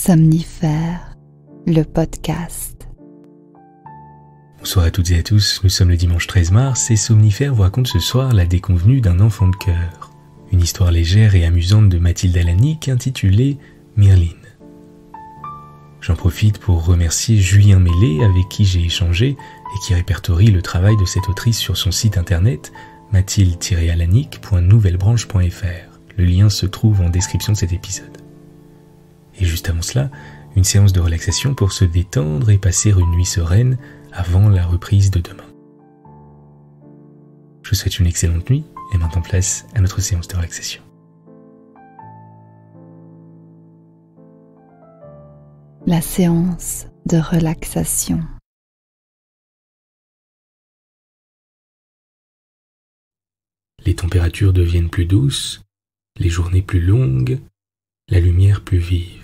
Somnifère, le podcast. Bonsoir à toutes et à tous, nous sommes le dimanche 13 mars et Somnifère vous raconte ce soir la déconvenue d'un enfant de cœur. Une histoire légère et amusante de Mathilde Alanic intitulée Myrline. J'en profite pour remercier Julien Mélé avec qui j'ai échangé et qui répertorie le travail de cette autrice sur son site internet mathilde-alanic.nouvellebranche.fr. Le lien se trouve en description de cet épisode. Et juste avant cela, une séance de relaxation pour se détendre et passer une nuit sereine avant la reprise de demain. Je vous souhaite une excellente nuit et maintenant place à notre séance de relaxation. La séance de relaxation. Les températures deviennent plus douces, les journées plus longues, la lumière plus vive.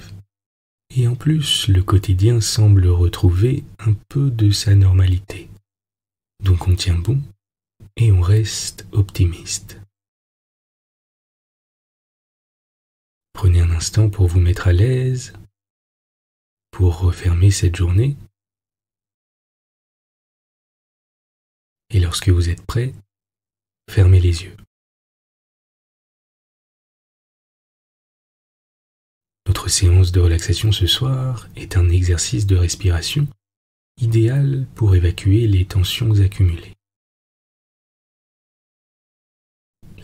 Et en plus, le quotidien semble retrouver un peu de sa normalité. Donc on tient bon et on reste optimiste. Prenez un instant pour vous mettre à l'aise, pour refermer cette journée. Et lorsque vous êtes prêt, fermez les yeux. Notre séance de relaxation ce soir est un exercice de respiration idéal pour évacuer les tensions accumulées.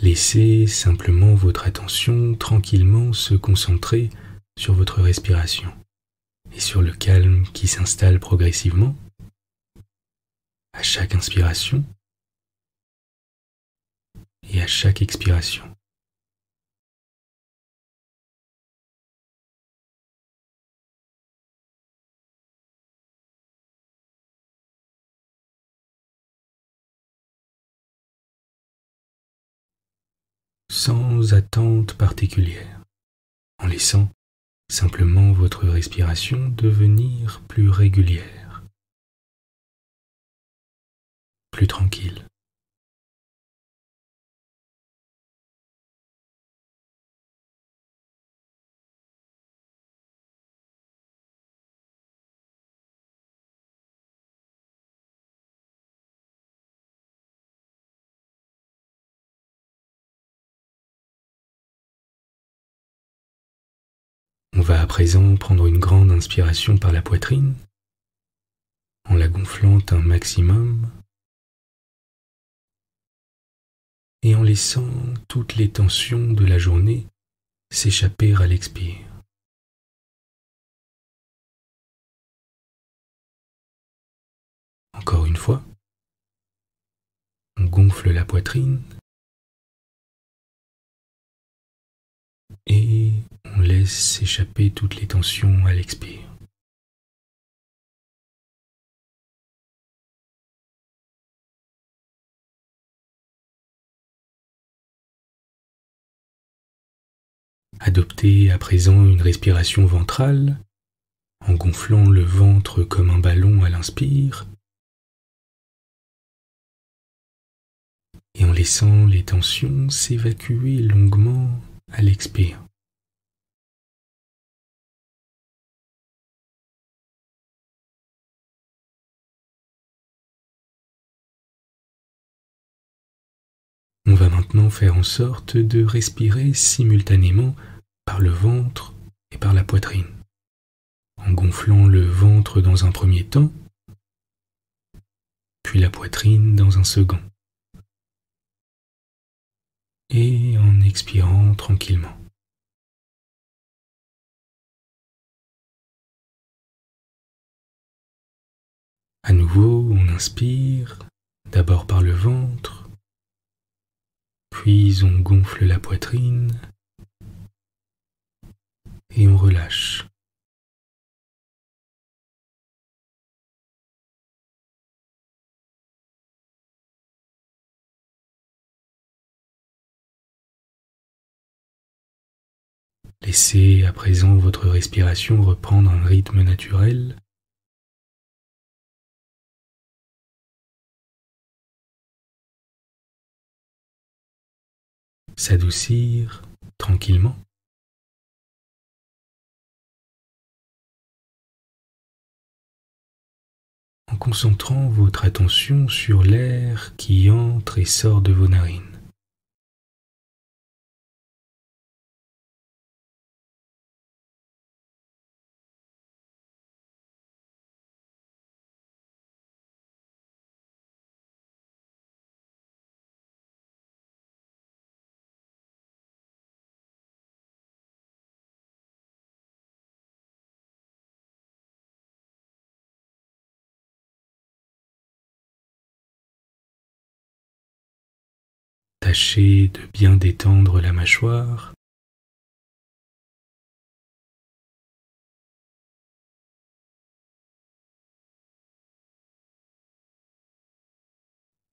Laissez simplement votre attention tranquillement se concentrer sur votre respiration et sur le calme qui s'installe progressivement à chaque inspiration et à chaque expiration. Sans attente particulière, en laissant simplement votre respiration devenir plus régulière, plus tranquille. On va à présent prendre une grande inspiration par la poitrine, en la gonflant un maximum, et en laissant toutes les tensions de la journée s'échapper à l'expire. Encore une fois, on gonfle la poitrine, et on laisse s'échapper toutes les tensions à l'expire. Adoptez à présent une respiration ventrale, en gonflant le ventre comme un ballon à l'inspire, et en laissant les tensions s'évacuer longuement à l'expire. On va maintenant faire en sorte de respirer simultanément par le ventre et par la poitrine, en gonflant le ventre dans un premier temps, puis la poitrine dans un second, et en expirant tranquillement. À nouveau, on inspire, d'abord par le ventre, puis on gonfle la poitrine et on relâche. Laissez à présent votre respiration reprendre un rythme naturel. S'adoucir tranquillement. en concentrant votre attention sur l'air qui entre et sort de vos narines. Tâchez de bien détendre la mâchoire,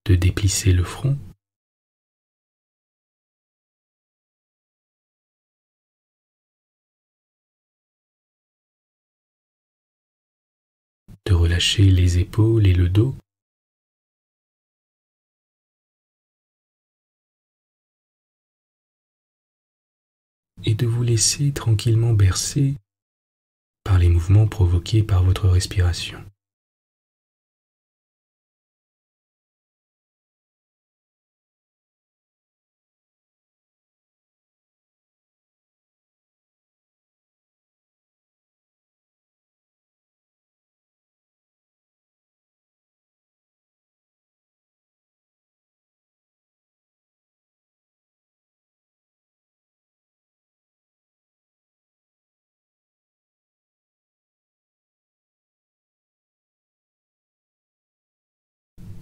de déplisser le front, de relâcher les épaules et le dos, et de vous laisser tranquillement bercer par les mouvements provoqués par votre respiration.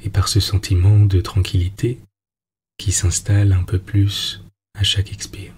Et par ce sentiment de tranquillité qui s'installe un peu plus à chaque expire.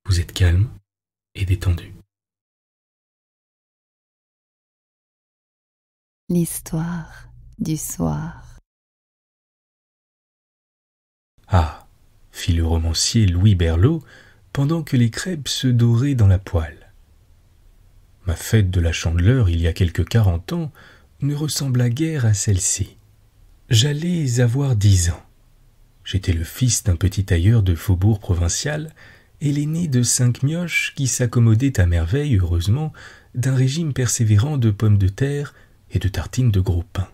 Vous êtes calme et détendu. L'histoire du soir. Ah, fit le romancier Louis Berlot pendant que les crêpes se doraient dans la poêle. Ma fête de la Chandeleur, il y a quelque 40 ans, ne ressembla guère à celle-ci. J'allais avoir 10 ans. J'étais le fils d'un petit tailleur de faubourg provincial et l'aîné de 5 mioches qui s'accommodaient à merveille, heureusement, d'un régime persévérant de pommes de terre et de tartines de gros pain.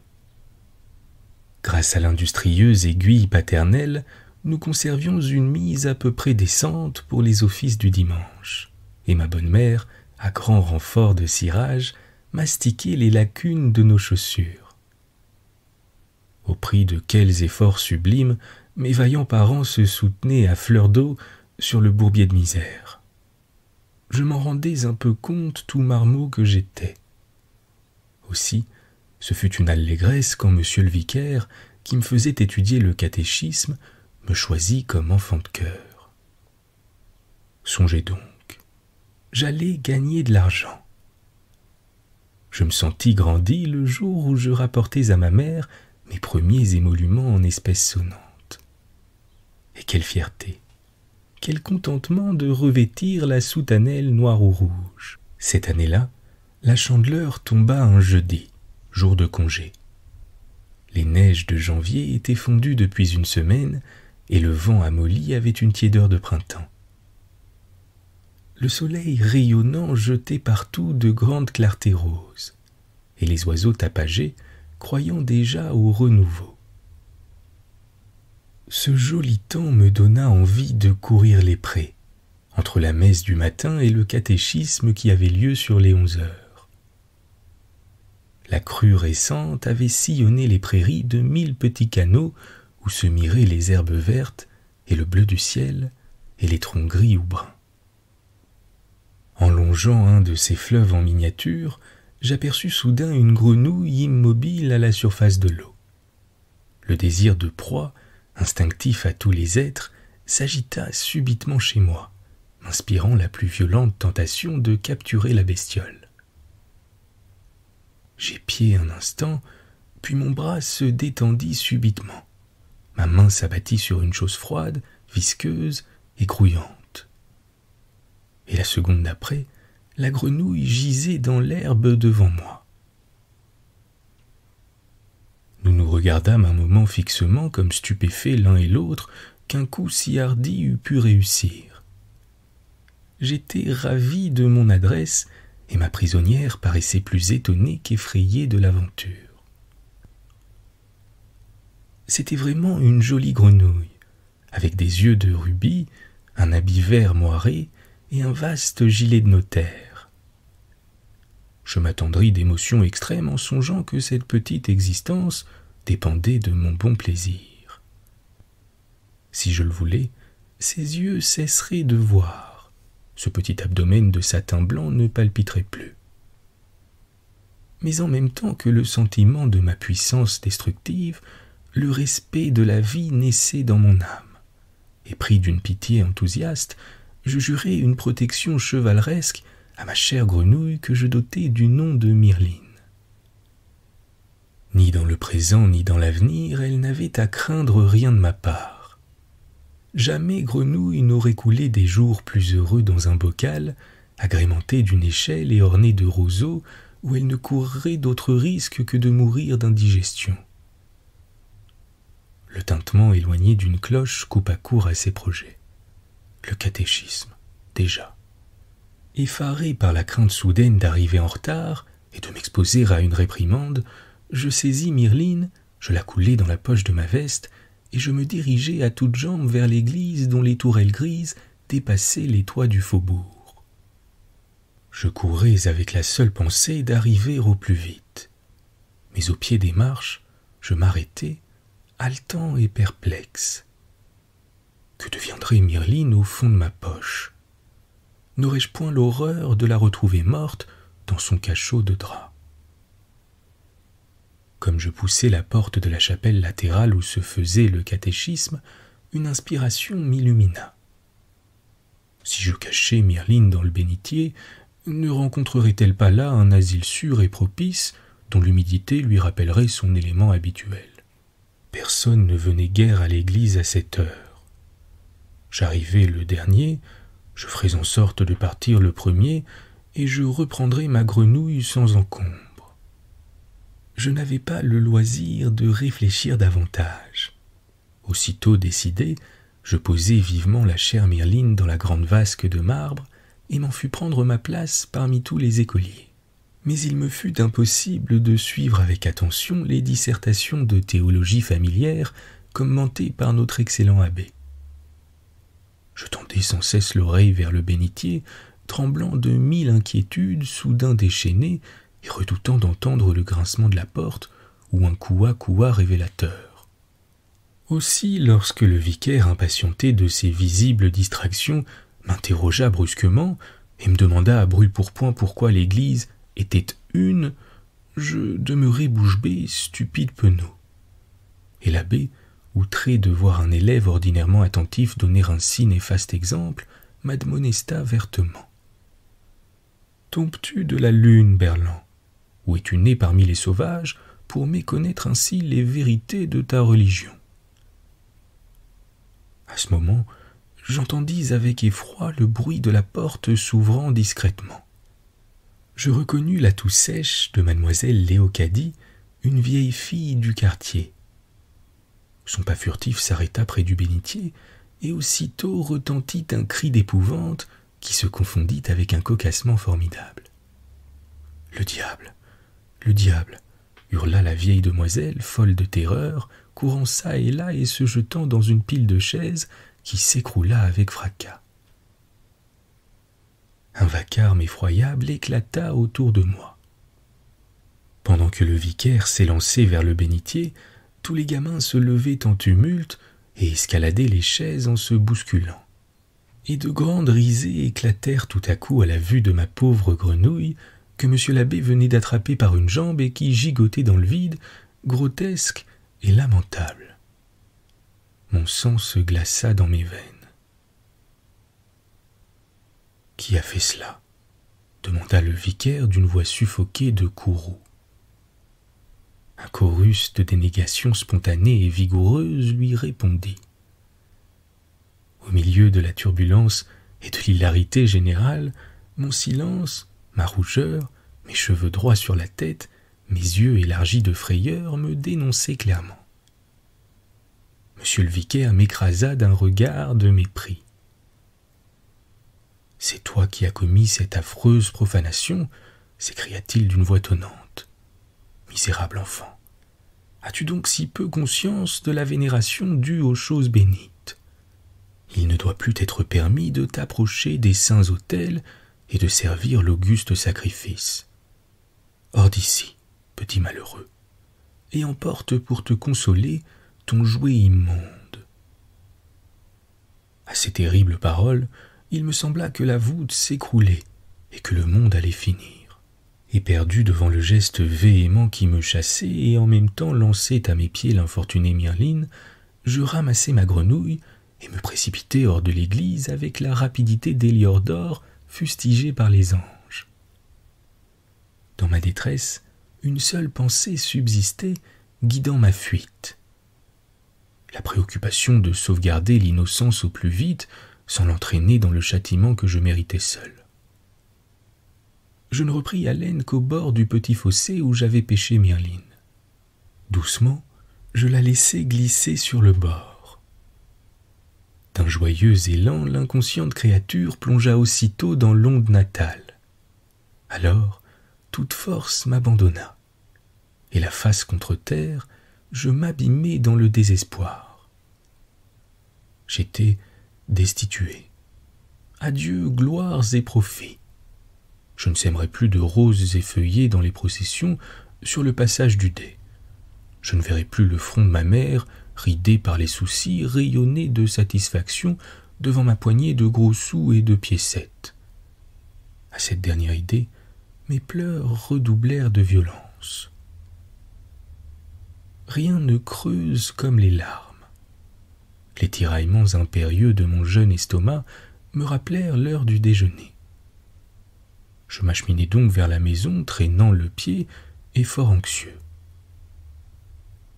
Grâce à l'industrieuse aiguille paternelle, nous conservions une mise à peu près décente pour les offices du dimanche, et ma bonne mère, à grand renfort de cirage, mastiquait les lacunes de nos chaussures. Au prix de quels efforts sublimes mes vaillants parents se soutenaient à fleur d'eau sur le bourbier de misère. Je m'en rendais un peu compte tout marmot que j'étais. Aussi, ce fut une allégresse quand monsieur le vicaire, qui me faisait étudier le catéchisme, me choisit comme enfant de chœur. Songez donc, j'allais gagner de l'argent. Je me sentis grandi le jour où je rapportais à ma mère mes premiers émoluments en espèces sonnantes. Et quelle fierté! Quel contentement de revêtir la soutanelle noire ou rouge. Cette année-là, la Chandeleur tomba un jeudi, jour de congé. Les neiges de janvier étaient fondues depuis une semaine et le vent amolli avait une tiédeur de printemps. Le soleil rayonnant jetait partout de grandes clartés roses, et les oiseaux tapageaient, croyant déjà au renouveau. Ce joli temps me donna envie de courir les prés, entre la messe du matin et le catéchisme qui avait lieu sur les 11 heures. La crue récente avait sillonné les prairies de 1000 petits canaux où se miraient les herbes vertes et le bleu du ciel et les troncs gris ou bruns. En longeant un de ces fleuves en miniature, j'aperçus soudain une grenouille immobile à la surface de l'eau. Le désir de proie, instinctif à tous les êtres, s'agita subitement chez moi, m'inspirant la plus violente tentation de capturer la bestiole. J'épiai un instant, puis mon bras se détendit subitement. Ma main s'abattit sur une chose froide, visqueuse et grouillante. Et la seconde d'après, la grenouille gisait dans l'herbe devant moi. Nous nous regardâmes un moment fixement comme stupéfaits l'un et l'autre qu'un coup si hardi eût pu réussir. J'étais ravi de mon adresse et ma prisonnière paraissait plus étonnée qu'effrayée de l'aventure. C'était vraiment une jolie grenouille, avec des yeux de rubis, un habit vert moiré et un vaste gilet de notaire. Je m'attendris d'émotion extrême en songeant que cette petite existence dépendait de mon bon plaisir. Si je le voulais, ses yeux cesseraient de voir. Ce petit abdomen de satin blanc ne palpiterait plus. Mais en même temps que le sentiment de ma puissance destructive, le respect de la vie naissait dans mon âme, et pris d'une pitié enthousiaste, je jurai une protection chevaleresque à ma chère grenouille que je dotai du nom de Mirline. Ni dans le présent ni dans l'avenir, elle n'avait à craindre rien de ma part. Jamais grenouille n'aurait coulé des jours plus heureux dans un bocal, agrémenté d'une échelle et orné de roseaux, où elle ne courrait d'autre risque que de mourir d'indigestion. Le tintement éloigné d'une cloche coupa court à ses projets. Le catéchisme, déjà. Effaré par la crainte soudaine d'arriver en retard et de m'exposer à une réprimande, je saisis Mirline, je la coulai dans la poche de ma veste et je me dirigeai à toutes jambes vers l'église dont les tourelles grises dépassaient les toits du faubourg. Je courais avec la seule pensée d'arriver au plus vite. Mais au pied des marches, je m'arrêtai, haletant et perplexe. Que deviendrait Mirline au fond de ma poche? N'aurais-je point l'horreur de la retrouver morte dans son cachot de drap? Comme je poussais la porte de la chapelle latérale où se faisait le catéchisme, une inspiration m'illumina. Si je cachais Mirline dans le bénitier, ne rencontrerait-elle pas là un asile sûr et propice dont l'humidité lui rappellerait son élément habituel? Personne ne venait guère à l'église à cette heure. J'arrivai le dernier, je ferais en sorte de partir le premier, et je reprendrais ma grenouille sans encombre. Je n'avais pas le loisir de réfléchir davantage. Aussitôt décidé, je posai vivement la chère Mirline dans la grande vasque de marbre et m'en fus prendre ma place parmi tous les écoliers. Mais il me fut impossible de suivre avec attention les dissertations de théologie familière commentées par notre excellent abbé. Je tendais sans cesse l'oreille vers le bénitier, tremblant de 1000 inquiétudes soudain déchaînées et redoutant d'entendre le grincement de la porte ou un coua-coua révélateur. Aussi, lorsque le vicaire, impatienté de ces visibles distractions, m'interrogea brusquement et me demanda à brûle-pourpoint pourquoi l'église était une, je demeurai bouche bée, stupide penaud. Et l'abbé, outré de voir un élève ordinairement attentif donner un si néfaste exemple, m'admonesta vertement. « Tombes-tu de la lune, Berland? Ou es-tu né parmi les sauvages pour méconnaître ainsi les vérités de ta religion ?» À ce moment, j'entendis avec effroi le bruit de la porte s'ouvrant discrètement. Je reconnus la toux sèche de mademoiselle Léocadie, une vieille fille du quartier. Son pas furtif s'arrêta près du bénitier, et aussitôt retentit un cri d'épouvante qui se confondit avec un cocassement formidable. « Le diable! Le diable !» hurla la vieille demoiselle, folle de terreur, courant çà et là et se jetant dans une pile de chaises qui s'écroula avec fracas. Un vacarme effroyable éclata autour de moi. Pendant que le vicaire s'élançait vers le bénitier, tous les gamins se levaient en tumulte et escaladaient les chaises en se bousculant. Et de grandes risées éclatèrent tout à coup à la vue de ma pauvre grenouille que monsieur l'abbé venait d'attraper par une jambe et qui gigotait dans le vide, grotesque et lamentable. Mon sang se glaça dans mes veines. « Qui a fait cela ?» demanda le vicaire d'une voix suffoquée de courroux. Un chorus de dénégation spontanée et vigoureuse lui répondit. Au milieu de la turbulence et de l'hilarité générale, mon silence, ma rougeur, mes cheveux droits sur la tête, mes yeux élargis de frayeur me dénonçaient clairement. Monsieur le vicaire m'écrasa d'un regard de mépris. « C'est toi qui as commis cette affreuse profanation » s'écria-t-il d'une voix tonnante. « Misérable enfant, as-tu donc si peu conscience de la vénération due aux choses bénites? Il ne doit plus t'être permis de t'approcher des saints autels et de servir l'auguste sacrifice. Hors d'ici, petit malheureux, et emporte pour te consoler ton jouet immonde. » À ces terribles paroles, il me sembla que la voûte s'écroulait et que le monde allait finir. Éperdu devant le geste véhément qui me chassait et en même temps lançait à mes pieds l'infortunée Myrline, je ramassai ma grenouille et me précipitai hors de l'église avec la rapidité d'Héliodore fustigé par les anges. Dans ma détresse, une seule pensée subsistait, guidant ma fuite. La préoccupation de sauvegarder l'innocence au plus vite, sans l'entraîner dans le châtiment que je méritais seul. Je ne repris haleine qu'au bord du petit fossé où j'avais pêché Myrline. Doucement, je la laissai glisser sur le bord. D'un joyeux élan, l'inconsciente créature plongea aussitôt dans l'onde natale. Alors, toute force m'abandonna, et la face contre terre, je m'abîmai dans le désespoir. J'étais destitué. Adieu gloires et profits. Je ne sèmerai plus de roses et feuillets dans les processions sur le passage du dais. Je ne verrai plus le front de ma mère, ridé par les soucis, rayonner de satisfaction devant ma poignée de gros sous et de piécettes. À cette dernière idée, mes pleurs redoublèrent de violence. Rien ne creuse comme les larmes. Les tiraillements impérieux de mon jeune estomac me rappelèrent l'heure du déjeuner. Je m'acheminai donc vers la maison, traînant le pied et fort anxieux.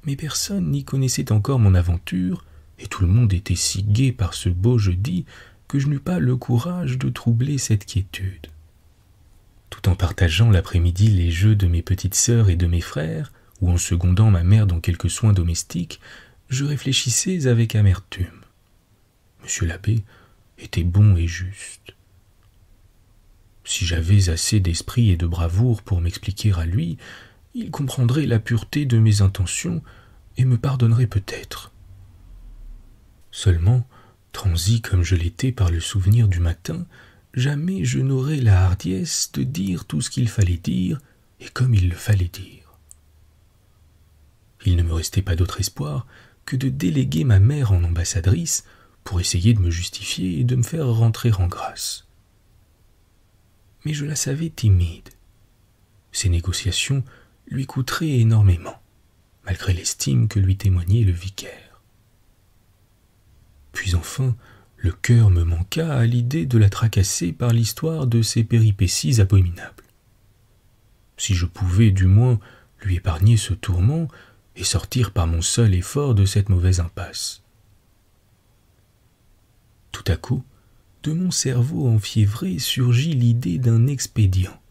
Mais personne n'y connaissait encore mon aventure, et tout le monde était si gai par ce beau jeudi que je n'eus pas le courage de troubler cette quiétude. Tout en partageant l'après-midi les jeux de mes petites sœurs et de mes frères, ou en secondant ma mère dans quelques soins domestiques, je réfléchissais avec amertume. Monsieur l'abbé était bon et juste. Si j'avais assez d'esprit et de bravoure pour m'expliquer à lui, il comprendrait la pureté de mes intentions et me pardonnerait peut-être. Seulement, transi comme je l'étais par le souvenir du matin, jamais je n'aurais la hardiesse de dire tout ce qu'il fallait dire et comme il le fallait dire. Il ne me restait pas d'autre espoir que de déléguer ma mère en ambassadrice pour essayer de me justifier et de me faire rentrer en grâce. Mais je la savais timide. Ces négociations lui coûteraient énormément, malgré l'estime que lui témoignait le vicaire. Puis enfin, le cœur me manqua à l'idée de la tracasser par l'histoire de ses péripéties abominables. Si je pouvais du moins lui épargner ce tourment et sortir par mon seul effort de cette mauvaise impasse. Tout à coup, de mon cerveau enfiévré surgit l'idée d'un expédient,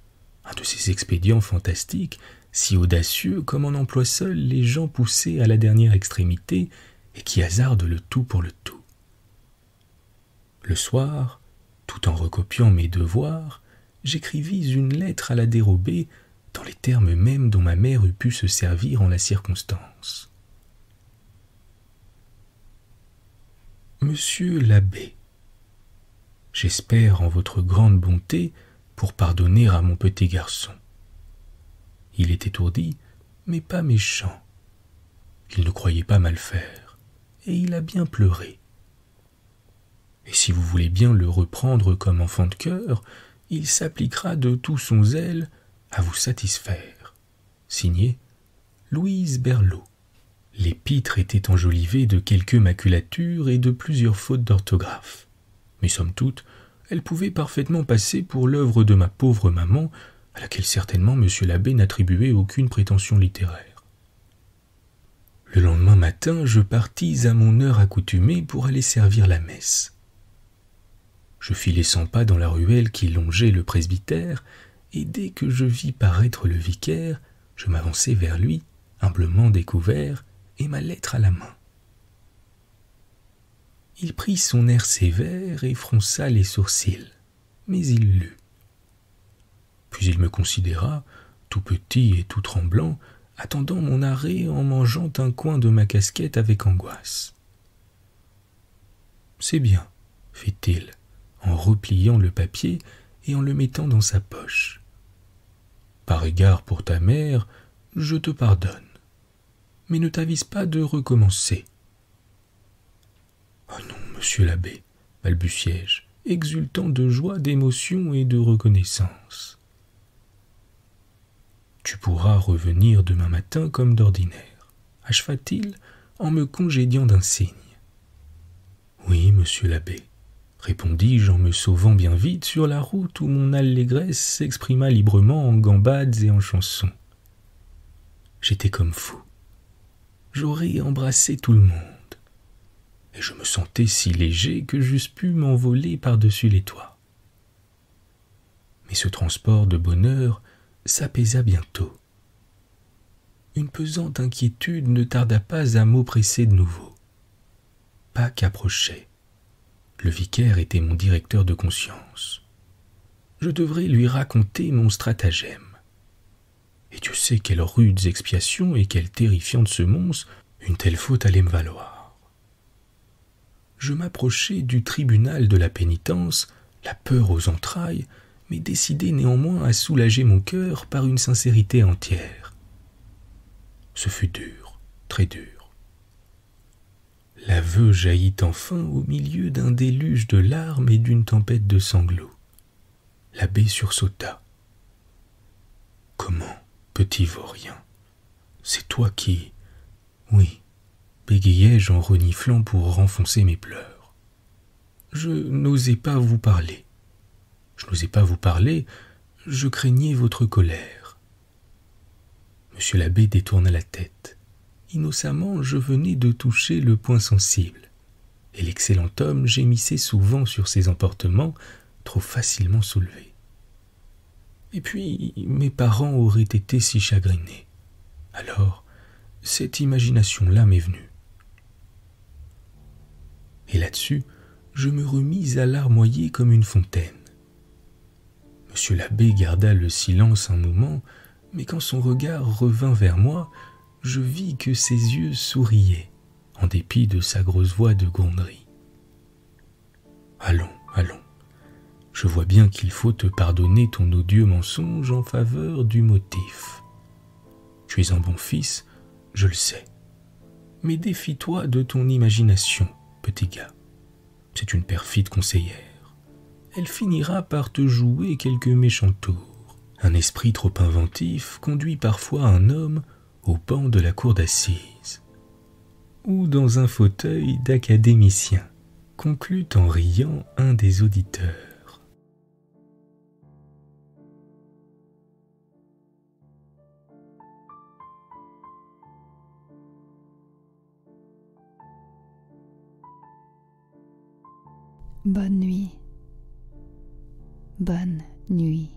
un de ces expédients fantastiques, si audacieux comme en emploient seuls les gens poussés à la dernière extrémité et qui hasardent le tout pour le tout. Le soir, tout en recopiant mes devoirs, j'écrivis une lettre à la dérobée dans les termes mêmes dont ma mère eût pu se servir en la circonstance. Monsieur l'abbé, j'espère en votre grande bonté pour pardonner à mon petit garçon. Il est étourdi, mais pas méchant. Il ne croyait pas mal faire, et il a bien pleuré. Et si vous voulez bien le reprendre comme enfant de cœur, il s'appliquera de tout son zèle à vous satisfaire. Signé Louise Berlot, L'épître était enjolivée de quelques maculatures et de plusieurs fautes d'orthographe. Mais somme toute, elle pouvait parfaitement passer pour l'œuvre de ma pauvre maman, à laquelle certainement monsieur l'abbé n'attribuait aucune prétention littéraire. Le lendemain matin, je partis à mon heure accoutumée pour aller servir la messe. Je fis les 100 pas dans la ruelle qui longeait le presbytère, et dès que je vis paraître le vicaire, je m'avançai vers lui, humblement découvert, et ma lettre à la main. Il prit son air sévère et fronça les sourcils, mais il lut. Puis il me considéra, tout petit et tout tremblant, attendant mon arrêt en mangeant un coin de ma casquette avec angoisse. « C'est bien, fit-il, en repliant le papier et en le mettant dans sa poche. Par égard pour ta mère, je te pardonne, mais ne t'avise pas de recommencer. »« Oh non, monsieur l'abbé, balbutiai-je, exultant de joie, d'émotion et de reconnaissance. Tu pourras revenir demain matin comme d'ordinaire, acheva-t-il en me congédiant d'un signe. Oui, monsieur l'abbé, répondis-je en me sauvant bien vite sur la route où mon allégresse s'exprima librement en gambades et en chansons. J'étais comme fou. J'aurais embrassé tout le monde, et je me sentais si léger que j'eusse pu m'envoler par-dessus les toits. Mais ce transport de bonheur s'apaisa bientôt. Une pesante inquiétude ne tarda pas à m'oppresser de nouveau. Pâques approchait. Le vicaire était mon directeur de conscience. Je devrais lui raconter mon stratagème. Et Dieu sait quelles rudes expiations et quelles terrifiantes semonces une telle faute allait me valoir. Je m'approchai du tribunal de la pénitence, la peur aux entrailles, mais décidé néanmoins à soulager mon cœur par une sincérité entière. Ce fut dur, très dur. L'aveu jaillit enfin au milieu d'un déluge de larmes et d'une tempête de sanglots. L'abbé sursauta. « Comment, petit vaurien, c'est toi qui... » ?»« Oui, bégayai-je en reniflant pour renfoncer mes pleurs. Je n'osais pas vous parler. Je n'osais pas vous parler, je craignais votre colère. Monsieur l'abbé détourna la tête. Innocemment, je venais de toucher le point sensible, et l'excellent homme gémissait souvent sur ses emportements trop facilement soulevés. Et puis, mes parents auraient été si chagrinés. Alors, cette imagination-là m'est venue. Et là-dessus, je me remis à larmoyer comme une fontaine. Monsieur l'abbé garda le silence un moment, mais quand son regard revint vers moi, je vis que ses yeux souriaient, en dépit de sa grosse voix de gronderie. « Allons, allons, je vois bien qu'il faut te pardonner ton odieux mensonge en faveur du motif. Tu es un bon fils, je le sais, mais défie-toi de ton imagination, petit gars. C'est une perfide conseillère. Elle finira par te jouer quelques méchants tours. Un esprit trop inventif conduit parfois un homme au banc de la cour d'assises, ou dans un fauteuil d'académicien, conclut en riant un des auditeurs. Bonne nuit. Bonne nuit.